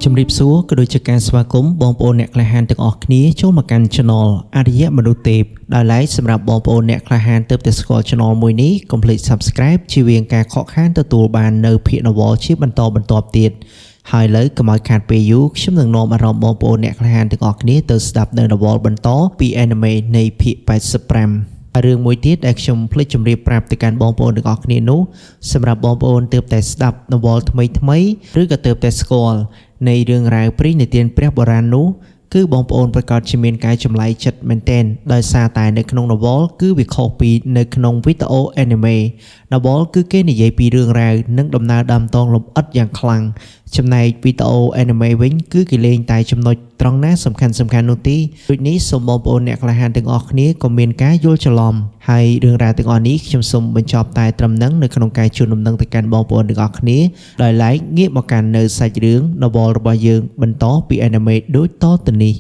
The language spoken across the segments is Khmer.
ជំរាបសួរក៏ដូចជាការស្វាគមន៍បងប្អូនអ្នកក្លាហានទាំងអស់គ្នាចូលមកកាន់ Channel អរិយមនុស្សទេពដោយឡែកសម្រាប់បងប្អូនអ្នកក្លាហានទើបតែស្គាល់ Channel មួយនេះកុំភ្លេច Subscribe ជៀសវាងការខកខានទទួលបាននៅភាគនវលជាបន្តបន្ទាប់ទៀតហើយលើកុំឲ្យខាតពេលយូរខ្ញុំនឹងនាំអារម្មណ៍បងប្អូនអ្នកក្លាហានទាំងអស់គ្នាទៅស្ដាប់នៅនវលបន្តពី Anime នៃភាគ85រឿងមួយទៀតដែលខ្ញុំភ្លេចជម្រាបប្រាប់ទៅកាន់បងប្អូនទាំងអស់គ្នានោះសម្រាប់បងប្អូនទើបតែស្ដាប់នវលថ្មីឬក៏ទើបតែស្គាល់នៃរឿងរ៉ាវព្រេងនិទានព្រះបុរាណនោះគឺបងប្អូនប្រកាសជាមានការចម្លែកចិត្តមែនទែនដោយសារតែនៅក្នុងនវលគឺវាខុសពីនៅក្នុងវីដេអូ Anime នវលគឺគេនិយាយពីរឿងរ៉ាវនិងដំណើរដើមតងលម្អិតយ៉ាងខ្លាំងចំណែកវីដេអូ Anime វិញគឺគេលេងតែចំណុចត្រង់ណាសំខាន់នោះទេដូចនេះសូមបងប្អូនអ្នកក្លាហានទាំងអស់គ្នាកុំមានការយល់ច្រឡំហើយរឿងរ៉ាវទាំងអស់នេះខ្ញុំសូមបញ្ចប់តែត្រឹមហ្នឹងនៅក្នុងការជូនដំណឹងទៅកាន់បងប្អូនទាំងអស់គ្នាដោយឡែកងាកមកកាន់នៅសាច់រឿងនវលរបស់យើងបន្តពី Anime ដូចតទៅនេះ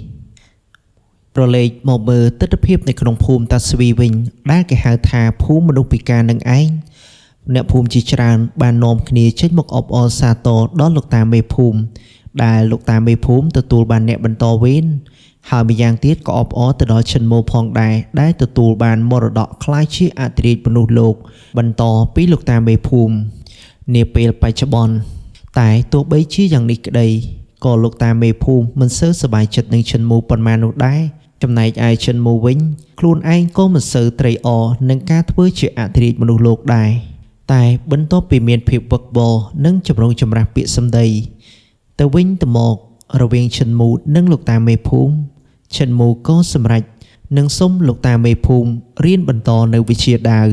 ប្រឡេកមកមើលទស្សនភាពនៅក្នុងភូមិតាស្វីវិញដែលគេហៅថាភូមិមនុស្សពិការនឹងឯងអ្នកភូមិជាច្រើនបាននាំគ្នាចេញមកអបអរសាទរដល់លោកតាមេភូមិដែលលោកតាមេភូមិទទួលបានអ្នកបន្តវេនហើយម្យ៉ាងទៀតក៏អបអរទៅដល់ឈិនម៉ូផងដែរដែលទទួលបានមរតកខ្លាយជាអធិរាជមនុស្សលោកបន្តពីលោកតាមេភូមិនាពេលបច្ចុប្បន្នតែទោះបីជាយ៉ាងនេះក្តីក៏លោកតាមេភូមិមិនសូវសប្បាយចិត្តនឹងឈិនម៉ូប៉ុន្មាននោះដែរចំណែកឯឈិនម៉ូវិញខ្លួនឯងក៏មិនសូវត្រេកអរនឹងការធ្វើជាអធិរាជមនុស្សលោកដែរតែបន្ទាប់ពីមានភាពវឹកវរនិងចម្រូងចម្រាសពាក្យសម្ដីទៅវិញទៅមករវាងឈិនមូនិងលោកតាមេភូមិឈិនមូក៏សម្រេចនឹងសុំលោកតាមេភូមិរៀនបន្តនៅវិជ្ជាដាវ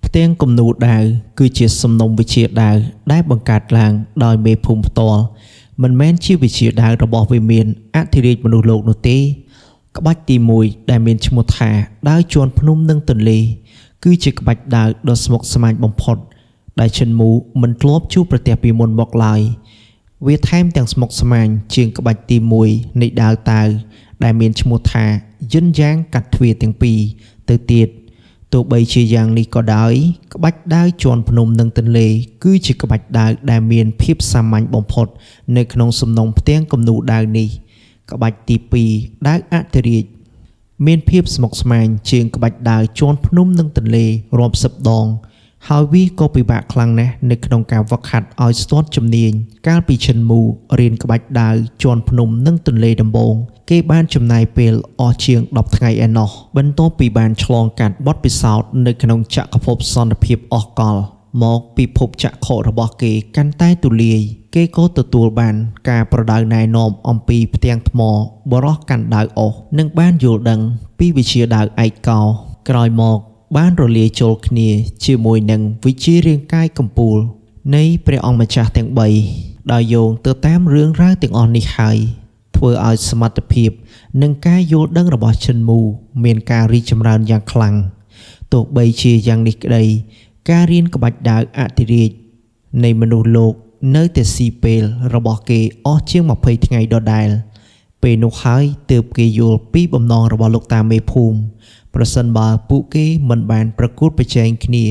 ផ្ទាំងគំនូរដាវគឺជាសំណុំវិជ្ជាដាវដែលបង្កើតឡើងដោយមេភូមិផ្ទាល់មិនមែនជាវិជ្ជាដាវរបស់វិមានអធិរាជមនុស្សលោកនោះទេក្បាច់ទី1ដែលមានឈ្មោះថាដាវជាន់ភ្នំនិងទន្លេគឺជាក្បាច់ដាវដ៏ស្មុគស្មាញបំផុតដែលឈិនមូមិនធ្លាប់ជួបប្រទះពីមុនមកឡើយវាថែមទាំងស្មុគស្មាញជាងក្បាច់ទី1នៃដាវតាវដែលមានឈ្មោះថាយិនយ៉ាងកាត់ទ្វារទាំងពីរទៅទៀតទោះបីជាយ៉ាងនេះក៏ដោយក្បាច់ដាវជាន់ភ្នំនិងទន្លេគឺជាក្បាច់ដាវដែលមានភាពសាមញ្ញបំផុតនៅក្នុងសំណុំផ្ទាំងគំនូរដាវនេះក្បាច់ទី2ដាវអធិរាជមានភាពស្មុគស្មាញជាងក្បាច់ដាវជាន់ភ្នំនិងទន្លេរាប់សិបដងហើយវាក៏ពិបាកខ្លាំងណាស់នៅក្នុងការវឹកហាត់ឲ្យស្ទាត់ជំនាញកាលពីឈិនមូរៀនក្បាច់ដាវជាន់ភ្នំនិងទន្លេដំបូងគេបានចំណាយពេលអស់ជាង10ថ្ងៃឯណោះបន្ទាប់ពីបានឆ្លងកាត់បទពិសោធន៍នៅក្នុងចក្រភពសន្តិភាពអស់កលមកពិភពចក្ខុរបស់គេកាន់តែទូលាយគេក៏ទទួលបានការប្រដៅណែនាំអំពីផ្ទាំងថ្មបរោះកាន់ដាវអុសនិងបានយល់ដឹងពីវិជ្ជាដាវឯកោក្រោយមកបានរលាយចូលគ្នាជាមួយនឹងវិជ្ជារាងកាយកម្ពូលនៃព្រះអង្គម្ចាស់ទាំង3ដោយយោងទៅតាមរឿងរ៉ាវទាំងអស់នេះហើយធ្វើឲ្យសមត្ថភាពនិងការយល់ដឹងរបស់ឈិនមូមានការរីកចម្រើនយ៉ាងខ្លាំងទោះបីជាយ៉ាងនេះក្តីការរៀនក្បាច់ដាវអធិរាជនៃមនុស្សលោកនៅតែស៊ីពេលរបស់គេអស់ជាង20ថ្ងៃដដែលពេលនោះហើយទើបគេយល់ពីបំណងរបស់លោកតាមេភូមិប្រសិនបើពួកគេមិនបានប្រកួតប្រជែងគ្នា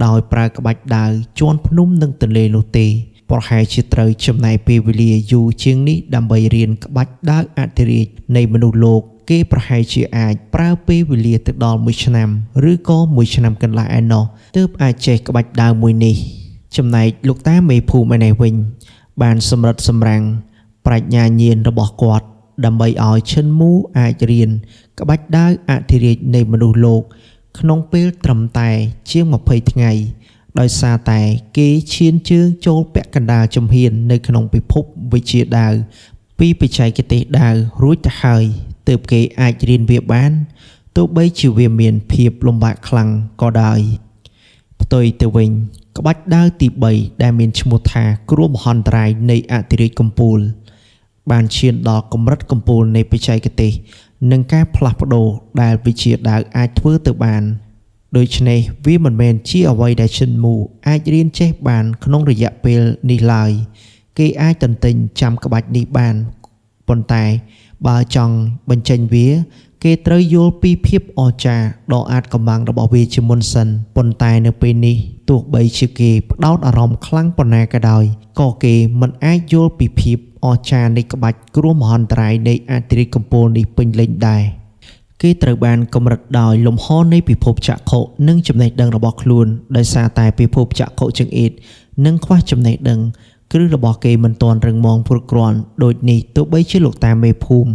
ដោយប្រើក្បាច់ដាវជាន់ភ្នំនិងទន្លេនោះទេប្រហែលជាត្រូវចំណាយពេលវេលាយូរជាងនេះដើម្បីរៀនក្បាច់ដាវអធិរាជនៃមនុស្សលោកគេប្រហែលជាអាចប្រើពេលវេលាទៅដល់1ឆ្នាំឬក៏1ឆ្នាំកន្លះឯណោះទើបអាចចេះក្បាច់ដាវមួយនេះចំណែកលោកតាមេភូមិឯនេះវិញបានសម្រិតសម្រាំងប្រាជ្ញាញាណរបស់គាត់ដើម្បីឲ្យឈិនមូអាចរៀនក្បាច់ដាវអធិរាជនៃមនុស្សលោកក្នុងពេលត្រឹមតែជាង20ថ្ងៃដោយសារតែគេឈានជើងចូលពាក់កណ្ដាលជំហាននៅក្នុងពិភពវិជ្ជាដាវពីបច្ចេកទេសដាវរួចទៅហើយទើបគេអាចរៀនវាបានទោះបីជាវាមានភាពលំបាកខ្លាំងក៏ដោយផ្ទុយទៅវិញក្បាច់ដាវទី3ដែលមានឈ្មោះថាគ្រោះមហន្តរាយនៃអធិរាជកម្ពុជាបានឈានដល់កម្រិតកំពូលនៃបច្ចេកទេសនិងការផ្លាស់ប្ដូរដែលវិជ្ជាដាវអាចធ្វើទៅបានដូច្នេះវាមិនមែនជាអ្វីដែលឈិនមូអាចរៀនចេះបានក្នុងរយៈពេលនេះឡើយគេអាចទន្ទិញចាំក្បាច់នេះបានប៉ុន្តែបើចង់បញ្ចេញវាគេត្រូវយល់ពីភាពអស្ចារ្យដ៏អាចកំបាំងរបស់វាជាមុនសិនប៉ុន្តែនៅពេលនេះទោះបីជាគេផ្ដោតអារម្មណ៍ខ្លាំងប៉ុណ្ណាក៏ដោយក៏គេមិនអាចយល់ពីភាពអ អស្ចារ្យនៃក្បាច់គ្រោះមហន្តរាយនៃអធិរាជកំពូលនេះពេញលេញដែរគេត្រូវបានកម្រិតដោយលំហនៃពិភពចក្ខុនិងចំណេះដឹងរបស់ខ្លួនដោយសារតែពិភពចក្ខុចង្អៀតនិងខ្វះចំណេះដឹងគ្រឹះរបស់គេមិនទាន់រឹងមាំគ្រប់គ្រាន់ដូចនេះទោះបីជាលោកតាមេភូមិ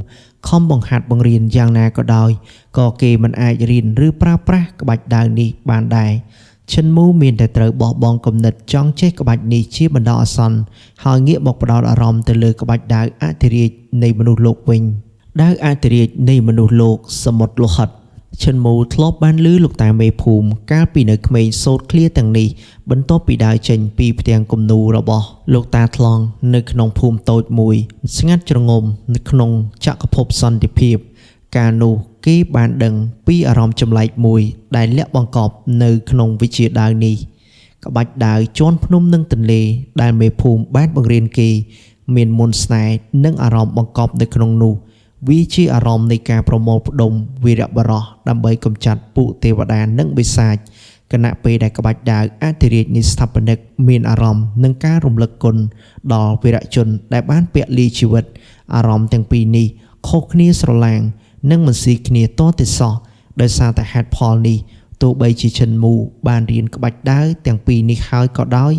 ខំបង្ហាត់បង្រៀនយ៉ាងណាក៏ដោយក៏គេមិនអាចរៀនឬប្រើប្រាស់ក្បាច់ដាវនេះបានដែរឈិនមូមានតែត្រូវបោះបង់គំនិតចង់ចេះក្បាច់នេះជាបណ្ដោះអាសន្នហើយងាកមកផ្ដោតអារម្មណ៍ទៅលើក្បាច់ដាវអធិរាជនៃមនុស្សលោកវិញដាវអធិរាជនៃមនុស្សលោកសមុទ្រលោហិតឈិនមូធ្លាប់បានឮលោកតាមេភូមិកាលពីនៅក្មេងសូត្រឃ្លាទាំងនេះបន្ទាប់ពីដើរចេញពីផ្ទាំងគំនូររបស់លោកតាថ្លង់នៅក្នុងភូមិតូចមួយស្ងាត់ជ្រងំនៅក្នុងចក្រភពសន្តិភាពកាលនោះគេបានដឹងពីអារម្មណ៍ចម្លែកមួយដែលលាក់បង្កប់នៅក្នុងវិជាដាវនេះក្បាច់ដាវជាន់ភ្នំនិងទន្លេដែលមេភូមិបានបង្រៀនគេមានមន្តស្នេហ៍និងអារម្មណ៍បង្កប់នៅក្នុងនោះវាជាអារម្មណ៍នៃការប្រមូលផ្ដុំវីរបុរសដើម្បីកម្ចាត់ពួកទេវតានិងបិសាចគណៈពេលដែលក្បាច់ដាវអធិរាជនៃស្ថាបនិកមានអារម្មណ៍នឹងការរំលឹកគុណដល់វីរជនដែលបានពលីជីវិតអារម្មណ៍ទាំងពីរនេះខុសគ្នាស្រឡាងនិងមិនស៊ីគ្នាតទៅសោះដោយសារតែហេតុផលនេះទោះបីជាឈិនមូបានរៀនក្បាច់ដាវទាំងពីរនេះហើយក៏ដោយ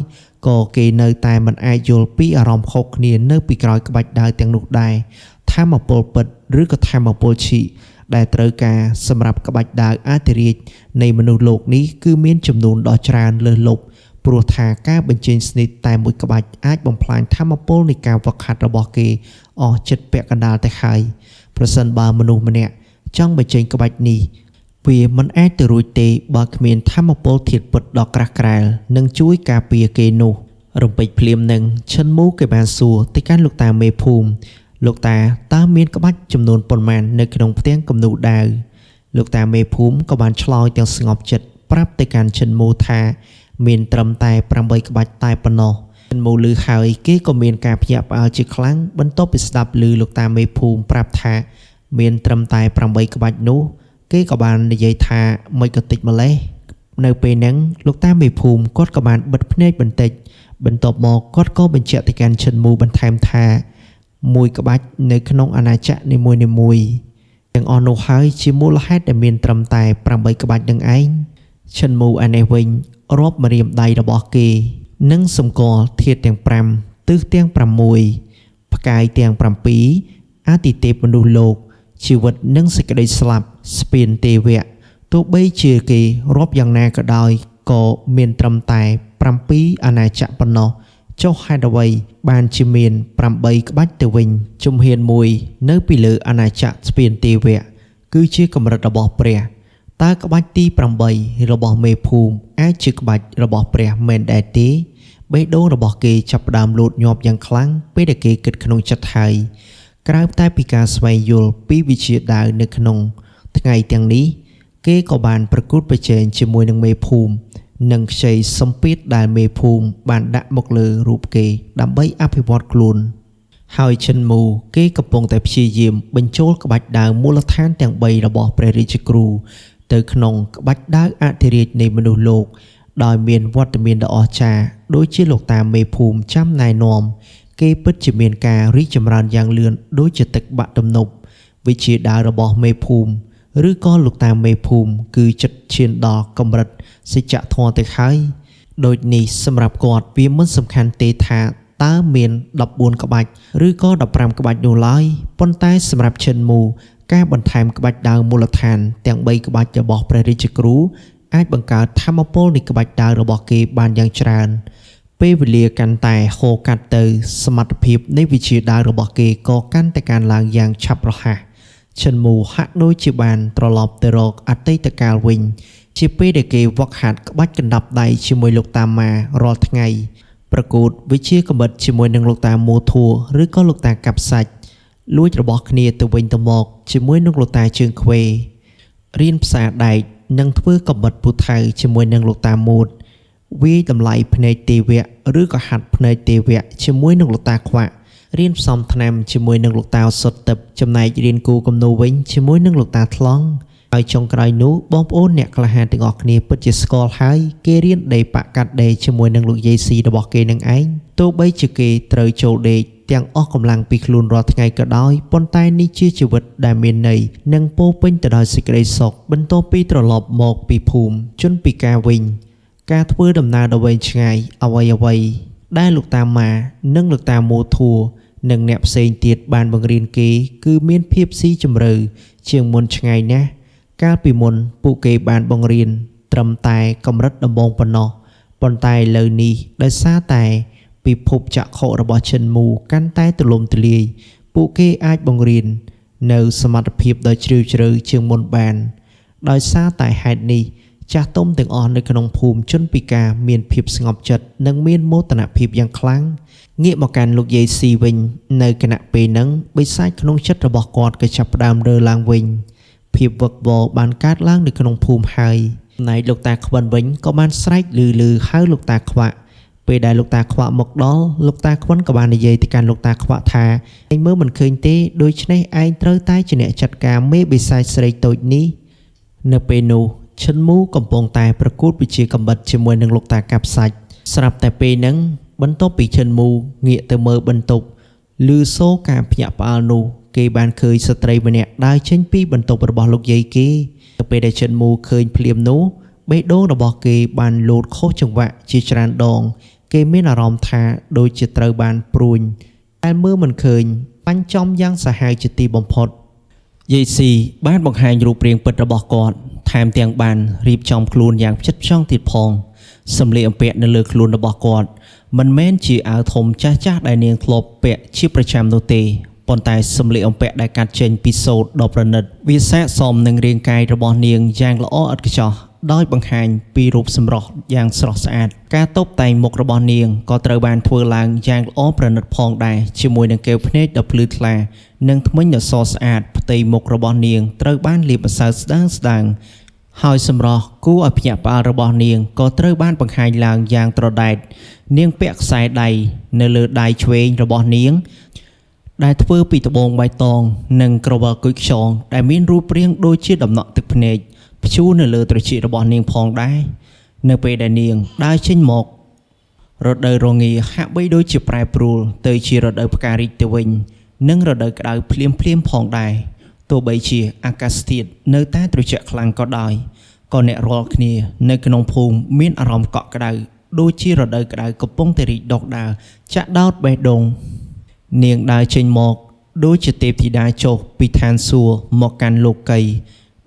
ក៏គេនៅតែមិនអាចយល់ពីអារម្មណ៍ខុសគ្នានៅពីក្រោយក្បាច់ដាវទាំងនោះដែរថាមពលពិតឬក៏ថាមពលឈីដែលត្រូវការសម្រាប់ក្បាច់ដាវអធិរាជនៃមនុស្សលោកនេះគឺមានចំនួនដ៏ច្រើនលើសលប់ព្រោះថាការបញ្ចេញស្និតតែមួយក្បាច់អាចបំផ្លាញថាមពលនៃការវឹកហាត់របស់គេអស់ចិត្តពាក់កណ្ដាលទៅហើយប្រសិនបើមនុស្សម្នាក់ចង់បញ្ចេញក្បាច់នេះវាមិនអាចទៅរួចទេបើគ្មានថាមពលធាតុពិតដ៏ក្រាស់ក្រែលនិងជួយការពារគេនោះរំពេចភ្លាមនឹងឈិនមូគេបានសួរទៅកាន់លោកតាមេភូមិលោកតាតើមានក្បាច់ចំនួនប៉ុន្មាននៅក្នុងផ្ទាំងគំនូរដាវលោកតាមេភូមិក៏បានឆ្លើយទាំងស្ងប់ចិត្តប្រាប់ទៅកាន់ឈិនមូថាមានត្រឹមតែ8ក្បាច់តែប៉ុណ្ណោះឈិនមូឮហើយគេក៏មានការភ្ញាក់ផ្អើលជាខ្លាំងបន្ទាប់ពីស្ដាប់ឮលោកតាមេភូមិប្រាប់ថាមានត្រឹមតែ8ក្បាច់នោះគេក៏បាននិយាយថាមិនក៏តិចម្លេះនៅពេលហ្នឹងលោកតាមេភូមិគាត់ក៏បានបិទភ្នែកបន្តិចបន្ទាប់មកគាត់ក៏បញ្ជាក់ទៅកាន់ឈិនមូបន្ថែមថាមួយក្បាច់នៅក្នុងអាណាចក្រនីមួយៗទាំងអស់នោះហើយជាមូលហេតុដែលមានត្រឹមតែ8ក្បាច់នឹងឯងឈិនមូអានេះវិញរាប់ម្រាមដៃរបស់គេនិងសម្គាល់ធាតុទាំង5ទិសទាំង6ផ្កាយទាំង7អាទិទេពមនុស្សលោកជីវិតនិងសេចក្តីស្លាប់ស្ពានទេវៈទោះបីជាគេរាប់យ៉ាងណាក៏ដោយក៏មានត្រឹមតែ7អាណាចក្រប៉ុណ្ណោះចុះហេតុអ្វីបានជាមាន8ក្បាច់ទៅវិញជំហានមួយនៅពីលើអាណាចក្រស្ពានទេវៈគឺជាកម្រិតរបស់ព្រះតើក្បាច់ទី8របស់មេភូមិអាចជាក្បាច់របស់ព្រះមែនដែរទេបេះដូងរបស់គេចាប់ផ្ដើមលោតញាប់យ៉ាងខ្លាំងពេលដែលគេគិតក្នុងចិត្តហើយក្រៅតែពីការស្វែងយល់ពីវិជាដាវនៅក្នុងថ្ងៃទាំងនេះគេក៏បានប្រកួតប្រជែងជាមួយនឹងមេភូមិនិងខ្ចីសម្ពាធដែលមេភូមិបានដាក់មកលើរូបគេដើម្បីអភិវឌ្ឍខ្លួនហើយឈិនមូគេកំពុងតែព្យាយាមបញ្ចូលក្បាច់ដាវមូលដ្ឋានទាំង3របស់ព្រះរាជគ្រូទៅក្នុងក្បាច់ដាវអធិរាជនៃមនុស្សលោកដោយមានវត្តមានដ៏អស្ចារ្យដូចជាលោកតាមេភូមិចាំណែនាំគេពិតជាមានការរីកចម្រើនយ៉ាងលឿនដូចជាទឹកបាក់ទំនប់វិជាដាវរបស់មេភូមិឬក៏លោកតាមេភូមិគឺចិត្តឈានដល់កម្រិតសច្ចធម៌ទៅហើយដូចនេះសម្រាប់គាត់វាមិនសំខាន់ទេថាតើមាន14ក្បាច់ឬក៏15ក្បាច់នោះឡើយប៉ុន្តែសម្រាប់ឈិនមូការបន្ថែមក្បាច់ដាវមូលដ្ឋានទាំង3ក្បាច់របស់ព្រះរាជគ្រូអាចបង្កើតថាមពលនៃក្បាច់ដាវរបស់គេបានយ៉ាងច្រើនពេលវេលាកាន់តែហូរកាត់ទៅសមត្ថភាពនៃវិជាដាវរបស់គេក៏កាន់តែកើនឡើងយ៉ាងឆាប់រហ័សឈិនមូហាក់ដូចជាបានត្រឡប់ទៅរកអតីតកាលវិញជាពេលដែលគេវឹកហាត់ក្បាច់កណ្ដាប់ដៃជាមួយលោកតាម៉ារាល់ថ្ងៃប្រកួតវិជាកំបិតជាមួយនឹងលោកតាមួធัวឬក៏លោកតាកាប់សាច់លួចរបស់គ្នាទៅវិញទៅមកជាមួយនឹងលោកតាជើងខ្វេរៀនផ្សារដែកនិងធ្វើកំបិតពូថៅជាមួយនឹងលោកតាមួតវាយតម្លៃភ្នែកទេវៈឬក៏ហាត់ភ្នែកទេវៈជាមួយនឹងលោកតាខ្វាក់រៀនផ្សំថ្នាំជាមួយនឹងលោកតាសុតទឹកចំណែករៀនគូគំនូរវិញជាមួយនឹងលោកតាថ្លង់ហើយចុងក្រោយនោះបងប្អូនអ្នកក្លាហានទាំងអស់គ្នាពិតជាស្គាល់ហើយគេរៀនដេកប៉ាកាត់ដេកជាមួយនឹងលោកយាយស៊ីរបស់គេនឹងឯងទោះបីជាគេត្រូវចូលដេក ទាំងអស់កម្លាំងពីខ្លួនរាល់ថ្ងៃក៏ដោយប៉ុន្តែនេះជាជីវិតដែលមានន័យនិងពោរពេញទៅដោយសេចក្តីសុខបន្ទាប់ពីត្រឡប់មកពីភូមិជនពិការវិញការធ្វើដំណើរដ៏វែងឆ្ងាយអ្វីដែលលោកតាម៉ានិងលោកតាមូធួរនិងអ្នកផ្សេងទៀតបានបង្រៀនគេគឺមានភាពស៊ីជម្រៅជាងមុនឆ្ងាយណាស់កាលពីមុនពួកគេបានបង្រៀនត្រឹមតែកម្រិតដំបូងប៉ុណ្ណោះប៉ុន្តែឥឡូវនេះដោយសារតែពិភពចក្ខុរបស់ឈិនមូកាន់តែទូលំទូលាយពួកគេអាចបង្រៀននៅសមត្ថភាពដ៏ជ្រាលជ្រៅជាងមុនបានដោយសារតែហេតុនេះចាស់ទុំទាំងអស់នៅក្នុងភូមិជនពិការមានភាពស្ងប់ចិត្តនិងមានមោទនភាពយ៉ាងខ្លាំងងាកមកកាន់លោកយាយស៊ីវិញនៅគណៈពេលហ្នឹងបិសាចក្នុងចិត្តរបស់គាត់ក៏ចាប់ផ្ដើមរើឡើងវិញភាពវឹកវរបានកើតឡើងនៅក្នុងភូមិហើយណៃលោកតាខ្វិនវិញក៏បានស្រែកលឺហៅលោកតាខ្វាក់ពេលដែលលោកតាខ្វាក់មកដល់លោកតាខ្វិនក៏បាននិយាយទៅកាន់លោកតាខ្វាក់ថាឯងមើលមិនឃើញទេដូច្នេះឯងត្រូវតែជាអ្នកចាត់ការមេបិសាចស្រីតូចនេះនៅពេលនោះឈិនមូកំពុងតែប្រកួតវិជាកំបិតជាមួយនឹងលោកតាកាប់សាច់ស្រាប់តែពេលហ្នឹងបន្ទាប់ពីឈិនមូងាកទៅមើលបន្ទប់ឮសូរការភ្ញាក់ផ្អើលនោះគេបានឃើញស្ត្រីម្នាក់ដើរចេញពីបន្ទប់របស់លោកយាយគេទៅពេលដែលឈិនមូឃើញភ្លាមនោះបេះដូងរបស់គេបានលោតខុសចង្វាក់ជាច្រើនដងគេមានអារម្មណ៍ថាដូចជាត្រូវបានព្រួញតែមើលមិនឃើញបាញ់ចំយ៉ាងសាហាវជាទីបំផុតយាយស៊ីបានបង្ហាញរូបរាងពិតរបស់គាត់ថែមទាំងបានរៀបចំខ្លួនយ៉ាងផ្ចិតផ្ចង់ទៀតផងសម្លៀកបំពាក់នៅលើខ្លួនរបស់គាត់មិនមែនជាអាវធំចាស់ដែលនាងធ្លាប់ពាក់ជាប្រចាំនោះទេប៉ុន្តែសម្លៀកបំពាក់ដែលកាត់ចេញពីសូត្រដ៏ប្រណិតវាស័ក្តិសមនឹងរាងកាយរបស់នាងយ៉ាងល្អឥតខ្ចោះដោយបង្ហាញពីរូបសម្រស់យ៉ាងស្រស់ស្អាតការតុបតែងមុខរបស់នាងក៏ត្រូវបានធ្វើឡើងយ៉ាងល្អប្រណិតផងដែរជាមួយនឹងកែវភ្នែកដ៏ភ្លឺថ្លានិងធ្មេញដ៏សស្អាតផ្ទៃមុខរបស់នាងត្រូវបានលាបម្សៅស្ដើងហើយសម្រស់គួរឲ្យភ្ញាក់ផ្អើលរបស់នាងក៏ត្រូវបានបង្ហាញឡើងយ៉ាងត្រដែតនាងពាក់ខ្សែដៃនៅលើដៃឆ្វេងរបស់នាងដែលធ្វើពីត្បូងបៃតងនិងក្រវិលគុយខ្យងដែលមានរូបរាងដូចជាដំណក់ទឹកភ្នែកព្យួរនៅលើត្រចៀករបស់នាងផងដែរនៅពេលដែលនាងដើរចេញមករដូវរងាហាក់បីដូចជាប្រែប្រួលទៅជារដូវផ្ការីកទៅវិញនិងរដូវក្តៅភ្លាមផងដែរទោះបីជាអាកាសធាតុនៅតែត្រជាក់ខ្លាំងក៏ដោយក៏អ្នករាល់គ្នានៅក្នុងភូមិមានអារម្មណ៍កក់ក្តៅដូចជារដូវក្តៅកំពុងតែរីកដុះដាលចាក់ដោតបេះដូងនាងដើរចេញមកដូចជាទេពធីតាចុះពីឋានសួគ៌មកកាន់លោកី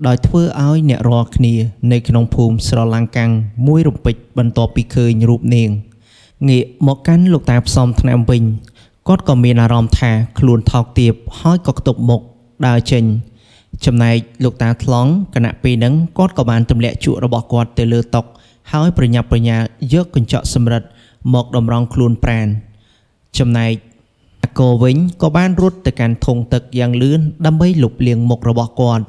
ដោយធ្វើឲ្យអ្នករាល់គ្នានៅក្នុងភូមិស្រឡាំងកាំងមួយរំពេចបន្ទាប់ពីឃើញរូបនាងងាកមកកាន់លោកតាផ្សំថ្នាំវិញគាត់ក៏មានអារម្មណ៍ថាខ្លួនថោកទាបហើយក៏ខ្ទប់មុខដើរចេញចំណែកលោកតាថ្លង់គណៈពេលហ្នឹងគាត់ក៏បានទម្លាក់ជក់របស់គាត់ទៅលើតុហើយប្រញាប់ប្រញាល់យកកញ្ចក់សំរិទ្ធមកតម្រង់ខ្លួនប្រាណចំណែកអាកោវិញក៏បានរត់ទៅកាន់ធុងទឹកយ៉ាងលឿនដើម្បីលុបលាងមុខរបស់គាត់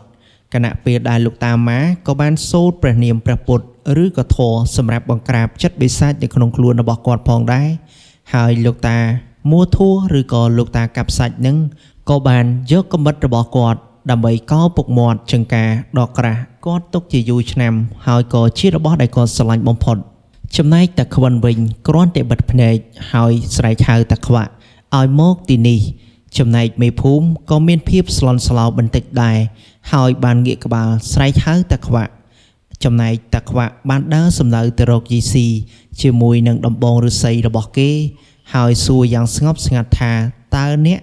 គណៈពេលដែលលោកតាម៉ាក៏បានសូត្រព្រះនាមព្រះពុទ្ធឬក៏ធម៌សម្រាប់បង្ក្រាបចិត្តបិសាចនៅក្នុងខ្លួនរបស់គាត់ផងដែរហើយលោកតាមួធัวឬក៏លោកតាកាប់សាច់នឹងក៏បានយកកាំបិតរបស់គាត់ដើម្បីកោរពុកមាត់ចង្ការដ៏ក្រាស់គាត់ទុកជាយូរឆ្នាំហើយក៏ជារបស់ដែលគាត់ស្រឡាញ់បំផុតចំណែកតាខ្វិនវិញគ្រាន់តែបិទភ្នែកហើយស្រែកហៅតាខ្វាក់ឲ្យមកទីនេះចំណែកមេភូមិក៏មានភាពស្លន់ស្លោបន្តិចដែរហើយបានងាកក្បាលស្រែកហៅតាខ្វាក់ចំណែកតាខ្វាក់បានដើរសម្ដៅទៅរកយីស៊ីជាមួយនឹងដំបងឫស្សីរបស់គេហើយសួរយ៉ាងស្ងប់ស្ងាត់ថាតើអ្នក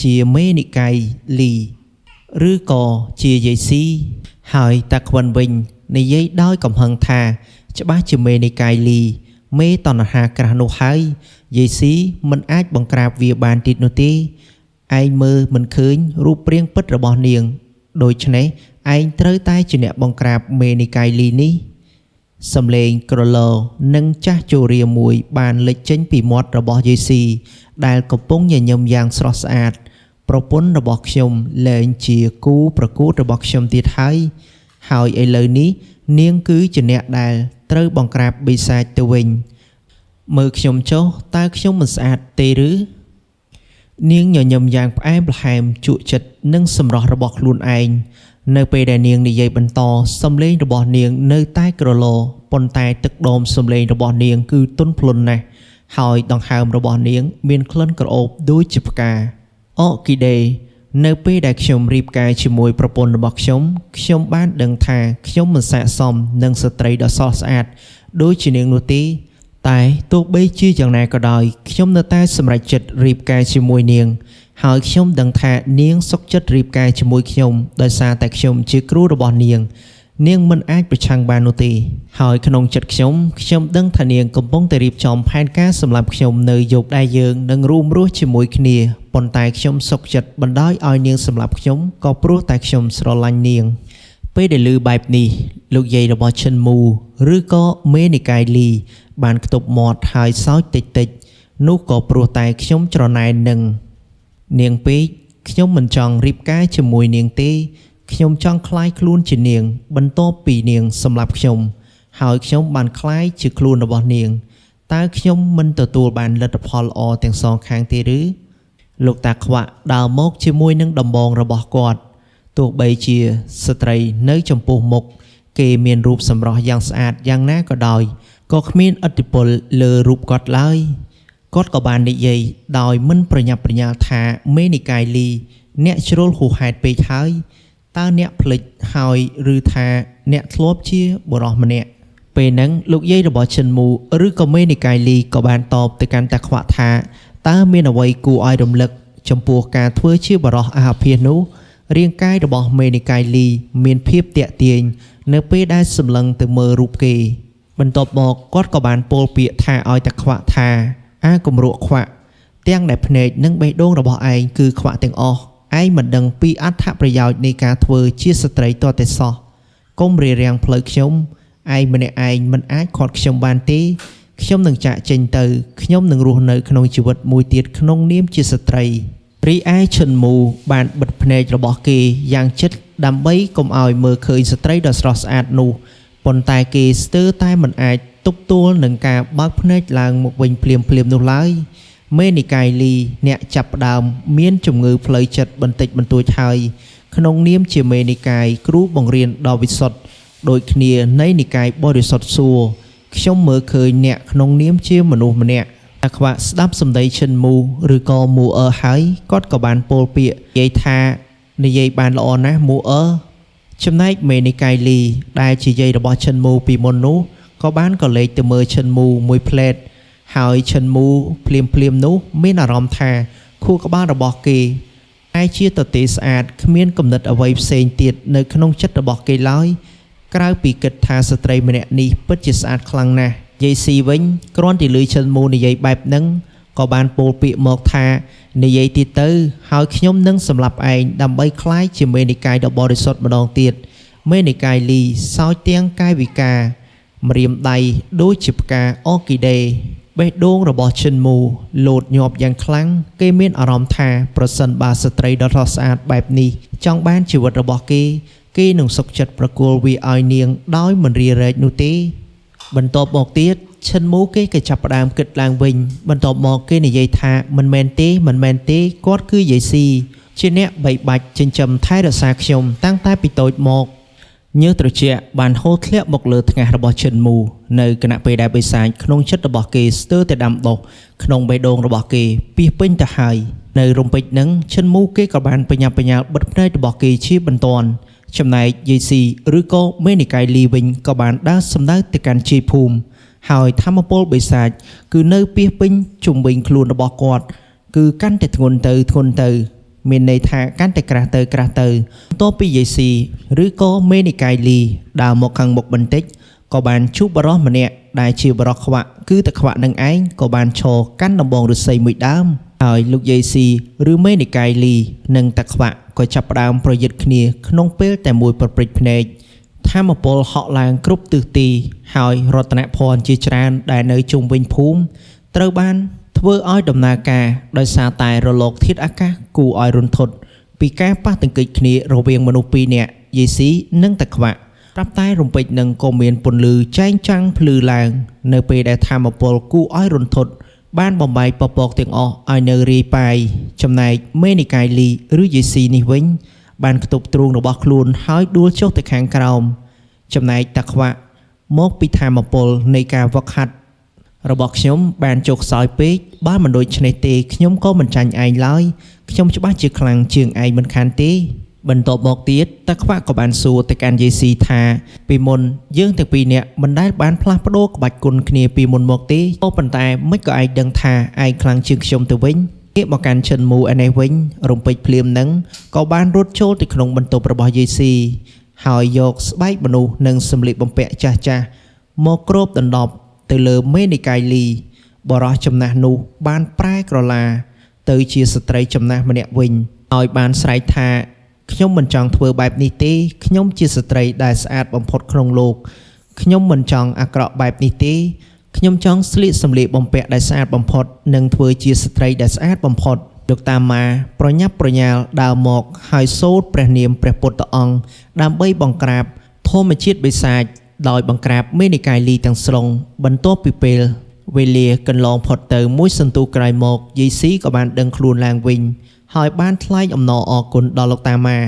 ជាមេនិកាយលីឬក៏ជាយាយស៊ីហើយតាខ្វិនវិញនិយាយដោយកំហឹងថាច្បាស់ជាមេនិកាយលីមេតណ្ហាក្រាស់នោះហើយយាយស៊ីមិនអាចបង្ក្រាបវាបានទៀតនោះទេឯងមើលមិនឃើញរូបរាងពិតរបស់នាងដូច្នេះឯងត្រូវតែជាអ្នកបង្ក្រាបមេនិកាយលីនេះសំឡេងក្រឡនិងចាស់ជរាមួយបានលេចចេញពីមាត់របស់យាយស៊ីដែលកំពុងញញឹមយ៉ាងស្រស់ស្អាតប្រពន្ធរបស់ខ្ញុំលែងជាគូប្រកួតរបស់ខ្ញុំទៀតហើយឥឡូវនេះនាងគឺជាអ្នកដែលត្រូវបង្ក្រាបបិសាចទៅវិញមើលខ្ញុំចុះតើខ្ញុំមិនស្អាតទេឬនាងញញឹមយ៉ាងផ្អែមល្ហែមជក់ចិត្តនឹងសម្រស់របស់ខ្លួនឯងនៅពេលដែលនាងនិយាយបន្តសំឡេងរបស់នាងនៅតែក្រឡប៉ុន្តែទឹកដមសំឡេងរបស់នាងគឺទន់ភ្លន់ណាស់ ហើយដង្ហើមរបស់នាងមានក្លិនក្រអូបដូចជាផ្កាអគីដេនៅពេលដែលខ្ញុំរៀបការជាមួយប្រពន្ធរបស់ខ្ញុំបានដឹងថាខ្ញុំមិនស័ក្តិសមនឹងស្ត្រីដ៏ស្រស់ស្អាតដូចជានាងនោះទេតែទោះបីជាយ៉ាងណាក៏ដោយខ្ញុំនៅតែសម្រេចចិត្តរៀបការជាមួយនាងហើយខ្ញុំដឹងថានាងសុខចិត្តរៀបការជាមួយខ្ញុំដោយសារតែខ្ញុំជាគ្រូរបស់នាងមិនអាចប្រឆាំងបាននោះទេហើយក្នុងចិត្តខ្ញុំដឹងថានាងកំពុងតែរៀបចំផែនការសម្រាប់ខ្ញុំនៅយប់ដែលយើងនឹងរួមរស់ជាមួយគ្នាប៉ុន្តែខ្ញុំសុខចិត្តបណ្ដោយឲ្យនាងសម្រាប់ខ្ញុំក៏ព្រោះតែខ្ញុំស្រឡាញ់នាងពេលដែលឮបែបនេះលោកយាយរបស់ឈិនមូឬក៏មេនិកាយលីបានខ្ទប់មាត់ហើយសើចតិចនោះក៏ព្រោះតែខ្ញុំច្រណែននឹងនាងពេកខ្ញុំមិនចង់រៀបការជាមួយនាងទេខ្ញុំចង់คล้ายខ្លួនជានាងបន្ទាប់ពីនាងសម្លាប់ខ្ញុំហើយខ្ញុំបានคล้ายជាខ្លួនរបស់នាងតើខ្ញុំមិនទទួលបានលទ្ធផលល្អទាំងសងខាងទេឬលោកតាខ្វាក់ដើរមកជាមួយនឹងដំបងរបស់គាត់ទោះបីជាស្ត្រីនៅចំពោះមុខគេមានរូបសម្រស់យ៉ាងស្អាតយ៉ាងណាក៏ដោយក៏គ្មានឥទ្ធិពលលើរូបគាត់ឡើយគាត់ក៏បាននិយាយដោយមិនប្រញាប់ប្រញាល់ថាមេនិកាយលីអ្នកជ្រុលហួសហេតុពេកហើយតើអ្នកភ្លេចហើយឬថាអ្នកធ្លាប់ជាបុរសម្នាក់ពេលហ្នឹងលោកយាយរបស់ឈិនមូឬក៏មេនិកាយលីក៏បានតបទៅកាន់តាខ្វាក់ថាតើមានអ្វីគួរឲ្យរំលឹកចំពោះការធ្វើជាបុរសអាភិសនោះរាងកាយរបស់មេនិកាយលីមានភាពតាក់ទាញនៅពេលដែលសម្លឹងទៅមើលរូបគេបន្ទាប់មកគាត់ក៏បានពោលពាក្យថាឲ្យតាខ្វាក់ថាគំរក់ខ្វាក់ទាំងដែលភ្នែកនិងបេះដូងរបស់ឯងគឺខ្វាក់ទាំងអស់ឯងមិនដឹងពីអត្ថប្រយោជន៍នៃការធ្វើជាស្ត្រីទាល់តែសោះកុំរារាំងផ្លូវខ្ញុំឯងម្នាក់ឯងមិនអាចខាត់ខ្ញុំបានទេខ្ញុំនឹងចាកចេញទៅខ្ញុំនឹងរស់នៅក្នុងជីវិតមួយទៀតក្នុងនាមជាស្ត្រីរីឯឈិនមូបានបិទភ្នែករបស់គេយ៉ាងជិតដើម្បីកុំឲ្យមើលឃើញស្ត្រីដ៏ស្រស់ស្អាតនោះប៉ុន្តែគេស្ទើរតែមិនអាចទប់ទល់នឹងការបើកភ្នែកឡើងមកវិញភ្លាមនោះឡើយមេនិកាយលីអ្នកចាប់ផ្ដើមមានជំងឺផ្លូវចិត្តបន្តិចបន្តួចហើយក្នុងនាមជាមេនិកាយគ្រូបង្រៀនដ៏វិសុទ្ធដូចគ្នានៃនិកាយបរិសុទ្ធសួរខ្ញុំមើលឃើញអ្នកក្នុងនាមជាមនុស្សម្នាក់តាខ្វាក់ស្ដាប់សម្ដីឈិនមូឬក៏មូហើយគាត់ក៏បានពោលពាក្យនិយាយថានិយាយបានល្អណាស់មូចំណែកមេនិកាយលីដែលជាយាយរបស់ឈិនមូពីមុននោះក៏បានក៏លេចទៅមើលឈិនមូមួយផ្លែតហើយឈិនមូភ្លាមនោះមានអារម្មណ៍ថាខួរក្បាលរបស់គេឯជាទទេស្អាតគ្មានគំនិតអ្វីផ្សេងទៀតនៅក្នុងចិត្តរបស់គេឡើយក្រៅពីគិតថាស្ត្រីម្នាក់នេះពិតជាស្អាតខ្លាំងណាស់យាយស៊ីវិញគ្រាន់តែឮឈិនមូនិយាយបែបហ្នឹងក៏បានពោលពាក្យមកថានិយាយទៀតទៅហើយខ្ញុំនឹងសម្លាប់ឯងដើម្បីក្លាយជាមេនិកាយដ៏បរិសុទ្ធម្ដងទៀតមេនិកាយលីសោចទាំងកាយវិការម្រាមដៃដូចជាផ្កាអគីដេបេះដូងរបស់ឈិនមូលោតញាប់យ៉ាងខ្លាំងគេមានអារម្មណ៍ថាប្រសិនបើស្ត្រីដ៏ស្រស់ស្អាតបែបនេះចង់បានជីវិតរបស់គេនឹងសុខចិត្តប្រគល់វាឲ្យនាងដោយមិនរារែកនោះទេបន្ទាប់មកទៀតឈិនមូគេក៏ចាប់ផ្ដើមគិតឡើងវិញបន្ទាប់មកគេនិយាយថាមិនមែនទេគាត់គឺយាយស៊ីជាអ្នកបីបាច់ចិញ្ចឹមថែរក្សាខ្ញុំតាំងតែពីតូចមកញើសត្រជាក់បានហូរធ្លាក់មកលើថ្ងាសរបស់ឈិនមូនៅគណៈពេលដែលបិសាចក្នុងចិត្តរបស់គេស្ទើរតែដាំដុះក្នុងបេះដូងរបស់គេពីពេញទៅហើយនៅរំពេចហ្នឹងឈិនមូគេក៏បានបញ្ញាប់បញ្ញាល់បិទភ្នែករបស់គេជាបន្ទាន់ចំណែកយាយស៊ីឬក៏មេនិកាយលីវិញក៏បានដើរសម្ដៅទៅកាន់ជ័យភូមិហើយធម្មពលបិសាចគឺនៅពាសពេញជុំវិញខ្លួនរបស់គាត់គឺកាន់តែធ្ងន់ទៅមានន័យថាកាន់តែក្រាស់ទៅបន្ទាប់ពីយាយស៊ីឬក៏មេនិកាយលីដើរមកខាងមុខបន្តិចក៏បានជួបបរិសម្នាក់ដែលជាបរិសខ្វាក់គឺតាខ្វាក់នឹងឯងក៏បានឈរកាន់ដំបងឫស្សីមួយដើមហើយលោកយាយស៊ីឬមេនិកាយលីនិងតាខ្វាក់ក៏ចាប់ផ្ដើមប្រយុទ្ធគ្នាក្នុងពេលតែមួយប្រព្រឹត្តភ្នែកធម្មពលហក់ឡើងគ្រប់ទិសទីហើយរតនភ័ណ្ឌជាច្រើនដែលនៅជុំវិញភូមិត្រូវបានធ្វើឲ្យដំណើរការដោយសារតែរលកធាតុអាកាសគួរឲ្យរន្ធត់ពីការប៉ះទង្គិចគ្នារវាងមនុស្សពីរនាក់យាយស៊ីនិងតាខ្វាក់ប្រាប់តែរំពេចនឹងក៏មានពន្លឺចែងចាំងភ្លឺឡើងនៅពេលដែលធម្មពលគួរឲ្យរន្ធត់បានបំបែកពពកទាំងអស់ឲ្យនៅរាយប៉ាយចំណែកមេនិកាយលីឬយាយស៊ីនេះវិញបានខ្ទប់ទ្រូងរបស់ខ្លួនហើយដួលចុះទៅខាងក្រោមចំណែកតាខ្វាក់មកពីធម្មពលនៃការវឹកហាត់ របស់ខ្ញុំបានជោគសោយពេកបើមិនដូចឆ្នេះទេខ្ញុំក៏មិនចាញ់ឯងឡើយខ្ញុំច្បាស់ជាខ្លាំងជាងឯងមិនខានទេបន្ទាប់មកទៀតតាខ្វាក់ក៏បានសួរទៅកាន់យេស៊ីថាពីមុនយើងទាំងពីរនាក់មិនដែលបានផ្លាស់ប្ដូរក្បាច់គុណគ្នាពីមុនមកទេក៏ប៉ុន្តែមិនក៏ឯងដឹងថាឯងខ្លាំងជាងខ្ញុំទៅវិញងាកមកកាន់ឈិនមូឯនេះវិញរំពេចភ្លាមនឹងក៏បានរត់ចូលទៅក្នុងបន្ទប់របស់យេស៊ីហើយយកស្បែកមនុស្សនិងសម្លៀកបំពាក់ចាស់ៗមកគ្របដណ្ដប់ទៅលើមេនីកាយលីបរោះចំណាស់នោះបានប្រែក្រឡាទៅជាស្ត្រីចំណាស់ម្នាក់វិញហើយបានស្រែកថាខ្ញុំមិនចង់ធ្វើបែបនេះទេខ្ញុំជាស្ត្រីដែលស្អាតបំផុតក្នុងលោកខ្ញុំមិនចង់អាក្រក់បែបនេះទេខ្ញុំចង់ស្លៀកសម្លៀកបំពាក់ដែលស្អាតបំផុតនិងធ្វើជាស្ត្រីដែលស្អាតបំផុតលោកតាម៉ាប្រញាប់ប្រញាល់ដើរមកហើយសូត្រព្រះនាមព្រះពុទ្ធអង្គដើម្បីបង្ក្រាបធម្មជាតិបិសាចដោយបង្ក្រាបមេនីកាយលីទាំងស្រុងបន្ទាប់ពីពេលវេលាកន្លងផុតទៅមួយសន្ទុះក្រោយមកយេស៊ីក៏បានដឹងខ្លួនឡើងវិញហើយបានថ្លែងអំណរអគុណដល់លោកតាម៉ា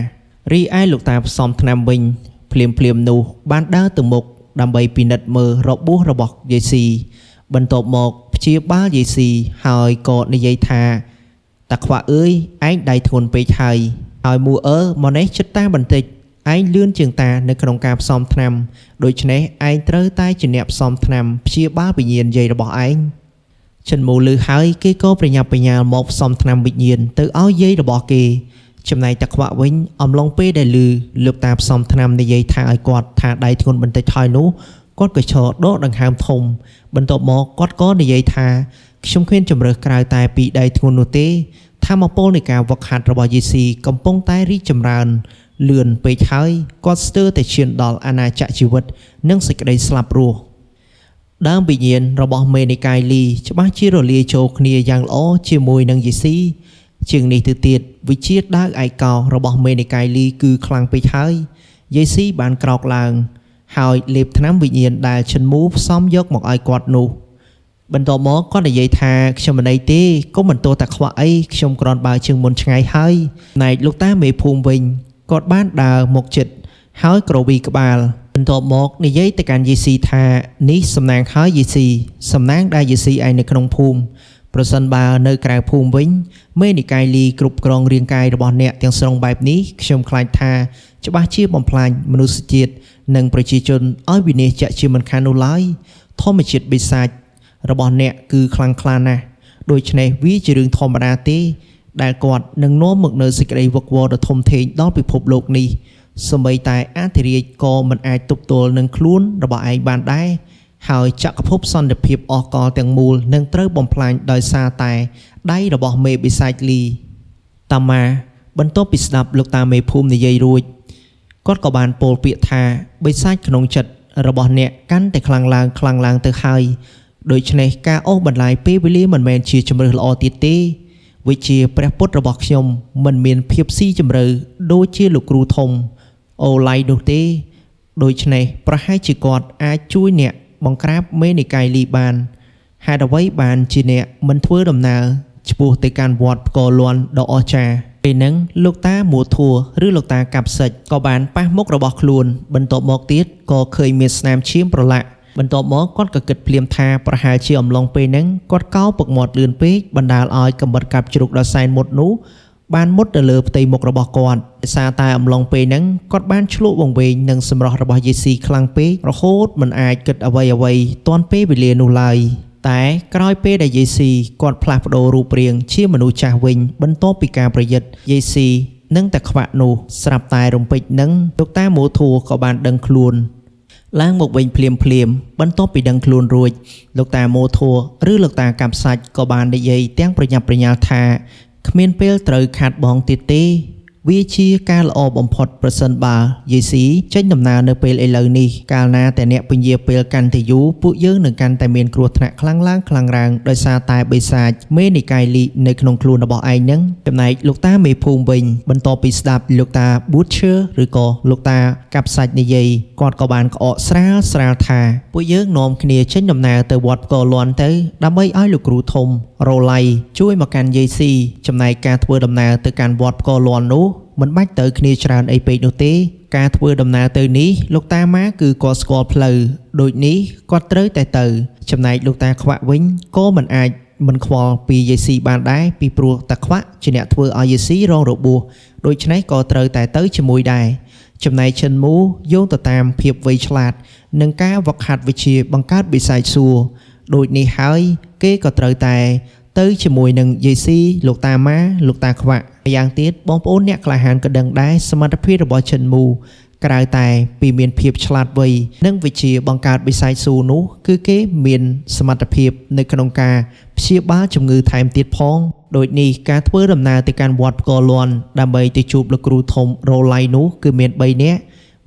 រីឯលោកតាផ្សំថ្នាំវិញភ្លាមនោះបានដើរទៅមុខដើម្បីពិនិត្យមើលរបួសរបស់យេស៊ីបន្ទាប់មកព្យាបាលយេស៊ីហើយក៏និយាយថាតាខ្វាក់អើយឯងដៃធ្ងន់ពេកហើយមូមកនេះចិត្តតាបន្តិចឯងលឿនជាងតានៅក្នុងការផ្សំថ្នាំដូច្នេះឯងត្រូវតែជាអ្នកផ្សំថ្នាំព្យាបាលវិញ្ញាណយាយរបស់ឯងចិនមូលឺហើយគេក៏ប្រញាប់ប្រញាល់មកផ្សំថ្នាំវិញ្ញាណទៅឲ្យយាយរបស់គេចំណែកតាខ្វាក់វិញអំឡុងពេលដែលលឺលោកតាផ្សំថ្នាំនិយាយថាឲ្យគាត់ថាដៃធ្ងន់បន្តិចហើយនោះគាត់ក៏ឈរដកដង្ហើមធំបន្ទាប់មកគាត់ក៏និយាយថាខ្ញុំគ្មានជំរើសក្រៅតែពីដៃធ្ងន់នោះទេថាមពលនៃការវឹកហាត់របស់យេស៊ីកំពុងតែរីកចម្រើនលឿនពេកហើយគាត់ស្ទើរតែឈានដល់អាណាចក្រជីវិតនិងសេចក្តីស្លាប់រស់ដើមវិញ្ញាណរបស់មេនីកាយលីច្បាស់ជារលាយចូលគ្នាយ៉ាងល្អជាមួយនឹងយេស៊ីជាងនេះទៅទៀតវិជាដាវឯកោរបស់មេនីកាយលីគឺខ្លាំងពេកហើយយេស៊ីបានក្រោកឡើងហើយលេបថ្នាំវិញ្ញាណដែលឈិនមូផ្សំយកមកឲ្យគាត់នោះបន្ទាប់មកគាត់និយាយថាខ្ញុំមិនអីទេកុំបន្ទោសតាខ្វាក់អីខ្ញុំគ្រាន់បើជាងមុនឆ្ងាយហើយណែលោកតាមេភូមិវិញគាត់បានដើរមកជិតហើយក្រវីក្បាលបន្ទាប់មកនិយាយទៅកាន់យេស៊ីថានេះសំណាងហើយយេស៊ីសំណាងដែលយេស៊ីឯងនៅក្នុងភូមិប្រសិនបើនៅក្រៅភូមិវិញមេនីកាយលីគ្រប់គ្រងរាងកាយរបស់អ្នកទាំងស្រុងបែបនេះខ្ញុំខ្លាចថាច្បាស់ជាបំផ្លាញមនុស្សជាតិនិងប្រជាជនឲ្យវិនាសចាក់ជាមិនខាននោះឡើយធម្មជាតិបិសាចរបស់អ្នកគឺខ្លាំងក្លាណាស់ដូច្នេះវាជារឿងធម្មតាទេដែលគាត់នឹងនាំមកនៅសេចក្តីវឹកវរដ៏ធំធេងដល់ពិភពលោកនេះសូម្បីតែអធិរាជក៏មិនអាចទប់ទល់នឹងខ្លួនរបស់ឯងបានដែរហើយចក្រភពសន្តិភាពអស់កលទាំងមូលនឹងត្រូវបំផ្លាញដោយសារតែដៃរបស់មេបិសាចលីតាម៉ាបន្ទាប់ពីស្ដាប់លោកតាមេភូមិនិយាយរួចគាត់ក៏បានពោលពាក្យថាបិសាចក្នុងចិត្តរបស់អ្នកកាន់តែខ្លាំងឡើងទៅហើយដូច្នេះការអូសបន្លាយពេលវេលាមិនមែនជាជំរើសល្អទៀតទេវិជាព្រះពុទ្ធរបស់ខ្ញុំមិនមានភាពស៊ីជម្រៅដូចជាលោកគ្រូធំអូឡៃនោះទេដូច្នេះប្រហែលជាគាត់អាចជួយអ្នកបង្ក្រាបមេនីកាយលីបានហេតុអ្វីបានជាអ្នកមិនធ្វើដំណើរឆ្ពោះទៅកាន់វត្តផ្គរលាន់ដ៏អស្ចារ្យពេលហ្នឹងលោកតាមួធัวឬលោកតាកាប់សិចក៏បានប៉ះមុខរបស់ខ្លួនបន្ទាប់មកទៀតក៏ឃើញមានស្នាមឈាមប្រឡាក់បន្ទាប់មកគាត់ក៏គិតភ្លាមថាប្រហែលជាអំឡុងពេលហ្នឹងគាត់កោពឹកមាត់លឿនពេកបណ្ដាលឲ្យកំបិតកាប់ជ្រូកដ៏សែនមុតនោះបានមុតទៅលើផ្ទៃមុខរបស់គាត់ដោយសារតែអំឡុងពេលហ្នឹងគាត់បានឆ្លក់វង្វេងនឹងសម្រស់របស់យេស៊ីខ្លាំងពេករហូតមិនអាចគិតអ្វីទាន់ពេលវេលានោះឡើយតែក្រោយពេលដែលយេស៊ីគាត់ផ្លាស់ប្ដូររូបរាងជាមនុស្សចាស់វិញបន្ទាប់ពីការប្រយុទ្ធយេស៊ីនិងតាខ្វាក់នោះស្រាប់តែរំពេចនឹងលោកតាមូធัวក៏បានដឹងខ្លួនឡើងមកវិញភ្លាមបន្ទាប់ពីដឹងខ្លួនរួចលោកតាមូធัวឬលោកតាកាប់សាច់ក៏បាននិយាយទាំងប្រញាប់ប្រញាល់ថាគ្មានពេលត្រូវខាត់បងទៀតទេវាជាការល្អបំផុតប្រសិនបើយេស៊ីចេញដំណើរនៅពេលឥឡូវនេះកាលណាតែអ្នកពញាពេលកាន់តែយូរពួកយើងនឹងកាន់តែមានគ្រោះថ្នាក់ខ្លាំងឡើងដោយសារតែបិសាចមេនីកាយលីនៅក្នុងខ្លួនរបស់ឯងហ្នឹងចំណែកលោកតាមេភូមិវិញបន្ទាប់ពីស្ដាប់លោកតា Butcher ឬក៏លោកតាកាប់សាច់និយាយគាត់ក៏បានក្អកស្រាលថាពួកយើងនាំគ្នាចេញដំណើរទៅវត្តផ្គរលាន់ទៅដើម្បីឲ្យលោកគ្រូធំរ៉ូឡៃជួយមកកាន់យេស៊ីចំណែកការធ្វើដំណើរទៅកាន់វត្តផ្គរលាន់នោះ មិនបាច់ទៅគ្នាច្រើនអីពេកនោះទេការធ្វើដំណើរទៅនេះលោកតាម៉ាគឺគាត់ស្គាល់ផ្លូវដូចនេះគាត់ត្រូវតែទៅចំណែកលោកតាខ្វាក់វិញក៏មិនអាចមិនខ្វល់ពីយាយស៊ីបានដែរពីព្រោះតាខ្វាក់ជាអ្នកធ្វើឲ្យយាយស៊ីរងរបួសដូច្នេះក៏ត្រូវតែទៅជាមួយដែរចំណែកឈិនមូយោងទៅតាមភាពវៃឆ្លាតនិងការវឹកហាត់វិជ្ជាបង្កើតវិស័យសួរដូចនេះហើយគេក៏ត្រូវតែទៅជាមួយនឹងយាយស៊ីលោកតាម៉ាលោកតាខ្វាក់ម្យ៉ាងទៀតបងប្អូនអ្នកក្លាហានក៏ដឹងដែរសមត្ថភាពរបស់ឈិនមូក្រៅតែពីមានភាពឆ្លាតវៃនិងវិជ្ជាបង្កើតវិស័យសួរនោះគឺគេមានសមត្ថភាពនៅក្នុងការព្យាបាលជំងឺថែមទៀតផងដូចនេះការធ្វើដំណើរទៅកាន់វត្តផ្គរលាន់ដើម្បីទៅជួបលោកគ្រូធំរ៉ូឡៃនោះគឺមាន3នាក់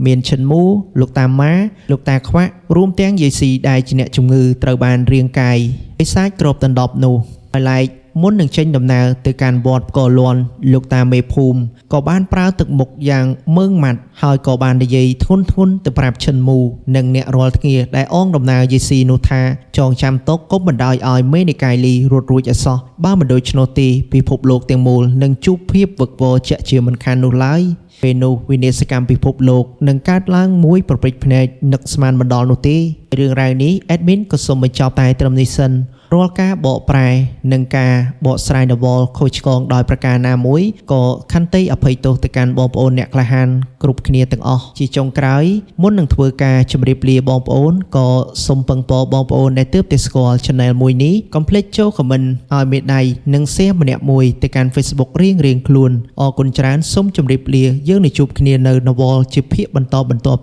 មានឈិនមូលោកតាម៉ាលោកតាខ្វាក់រួមទាំងយាយស៊ីដែលជាអ្នកជំងឺត្រូវបានរាងកាយបិសាចគ្របដណ្ដប់នោះហើយឡែកមុននឹងចេញដំណើរទៅកាន់វត្តផ្គរលាន់លោកតាមេភូមិក៏បានប្រើទឹកមុខយ៉ាងម៉ឺងម៉ាត់ហើយក៏បាននិយាយធ្ងន់ទៅប្រាប់ឈិនមូនិងអ្នករាល់គ្នាដែលអងដំណើរយាយស៊ីនោះថាចងចាំទុកកុំបណ្ដោយឲ្យមេនិកាយលីរត់រួចឲ្យសោះបើមិនដូច្នោះទេពិភពលោកទាំងមូលនឹងជួបភាពវឹកវរជាក់ជាមិនខាននោះឡើយពេលនោះវិនាសកម្មពិភពលោកនឹងកើតឡើងមួយប្រពេចភ្នែកនឹកស្មានមិនដល់នោះទេរឿងរ៉ាវនេះ admin ក៏សូមបញ្ចប់តែត្រឹមនេះសិនរាល់ការបកប្រែនិងការបកស្រាយនវលខូចឆ្គងដោយប្រការណាមួយក៏ខន្តីអភ័យទោសទៅកាន់បងប្អូនអ្នកក្លាហានគ្រប់គ្នាទាំងអស់ជាចុងក្រោយមុននឹងធ្វើការជម្រាបលាបងប្អូនក៏សូមពឹងពរបងប្អូនដែលទើបតែស្គាល់ channel មួយនេះកុំភ្លេចចូល comment ឲ្យមេដៃនិង share ម្នាក់មួយទៅកាន់ Facebook រៀងៗខ្លួនអរគុណច្រើនសូមជម្រាបលាយើងនឹងជួបគ្នានៅនវលជាភាគបន្ត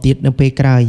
ទៀតនៅពេលក្រោយ